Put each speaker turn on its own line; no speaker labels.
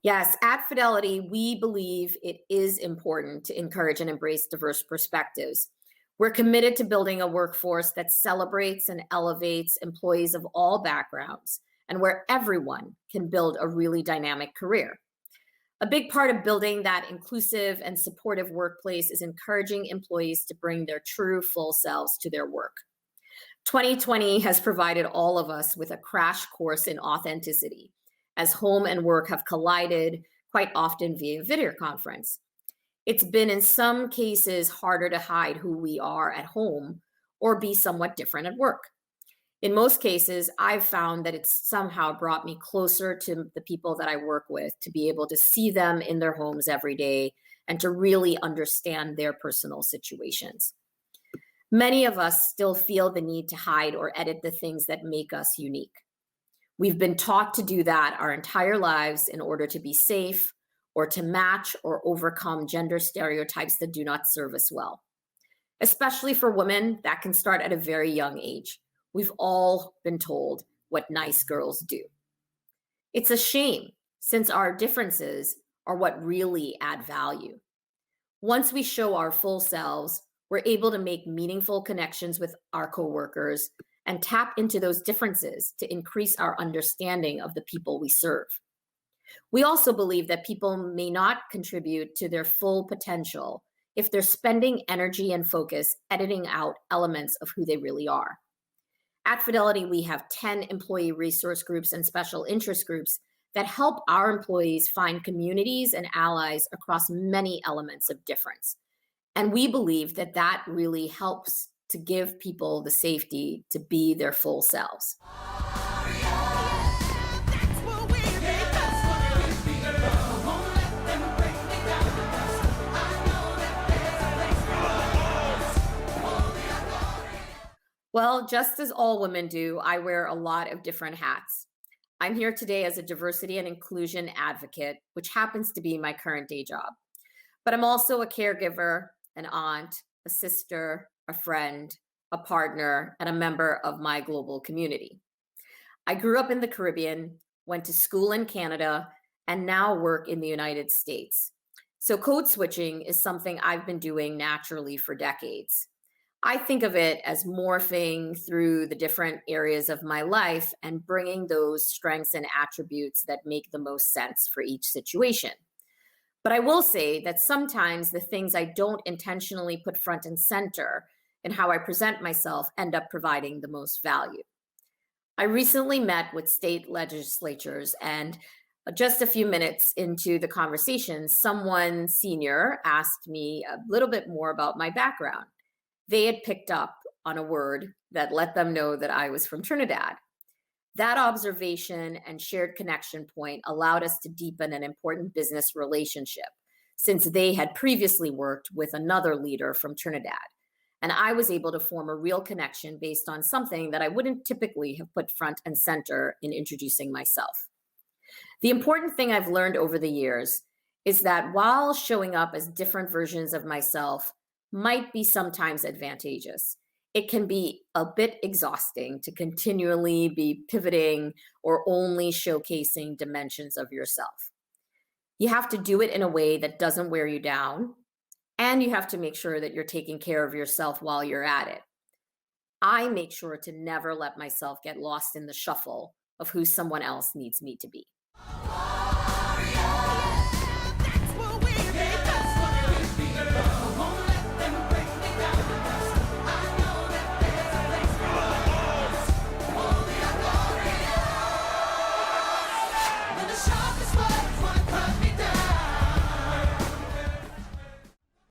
Yes, at Fidelity, we believe it is important to encourage and embrace diverse perspectives. We're committed to building a workforce that celebrates and elevates employees of all backgrounds and where everyone can build a really dynamic career. A big part of building that inclusive and supportive workplace is encouraging employees to bring their true full selves to their work. 2020 has provided all of us with a crash course in authenticity as home and work have collided, quite often via video conference. It's been in some cases harder to hide who we are at home or be somewhat different at work. In most cases, I've found that it's somehow brought me closer to the people that I work with to be able to see them in their homes every day and to really understand their personal situations. Many of us still feel the need to hide or edit the things that make us unique. We've been taught to do that our entire lives in order to be safe or to match or overcome gender stereotypes that do not serve us well. Especially for women, that can start at a very young age. We've all been told what nice girls do. It's a shame since our differences are what really add value. Once we show our full selves, we're able to make meaningful connections with our coworkers and tap into those differences to increase our understanding of the people we serve. We also believe that people may not contribute to their full potential if they're spending energy and focus editing out elements of who they really are. At Fidelity, we have 10 employee resource groups and special interest groups that help our employees find communities and allies across many elements of difference. And we believe that that really helps to give people the safety to be their full selves. Well, just as all women do, I wear a lot of different hats. I'm here today as a diversity and inclusion advocate, which happens to be my current day job. But I'm also a caregiver, an aunt, a sister, a friend, a partner, and a member of my global community. I grew up in the Caribbean, went to school in Canada, and now work in the United States. So code switching is something I've been doing naturally for decades. I think of it as morphing through the different areas of my life and bringing those strengths and attributes that make the most sense for each situation. But I will say that sometimes the things I don't intentionally put front and center in how I present myself end up providing the most value. I recently met with state legislatures, and just a few minutes into the conversation, someone senior asked me a little bit more about my background. They had picked up on a word that let them know that I was from Trinidad. That observation and shared connection point allowed us to deepen an important business relationship since they had previously worked with another leader from Trinidad. And I was able to form a real connection based on something that I wouldn't typically have put front and center in introducing myself. The important thing I've learned over the years is that while showing up as different versions of myself might be sometimes advantageous, it can be a bit exhausting to continually be pivoting or only showcasing dimensions of yourself. You have to do it in a way that doesn't wear you down, and you have to make sure that you're taking care of yourself while you're at it. I make sure to never let myself get lost in the shuffle of who someone else needs me to be.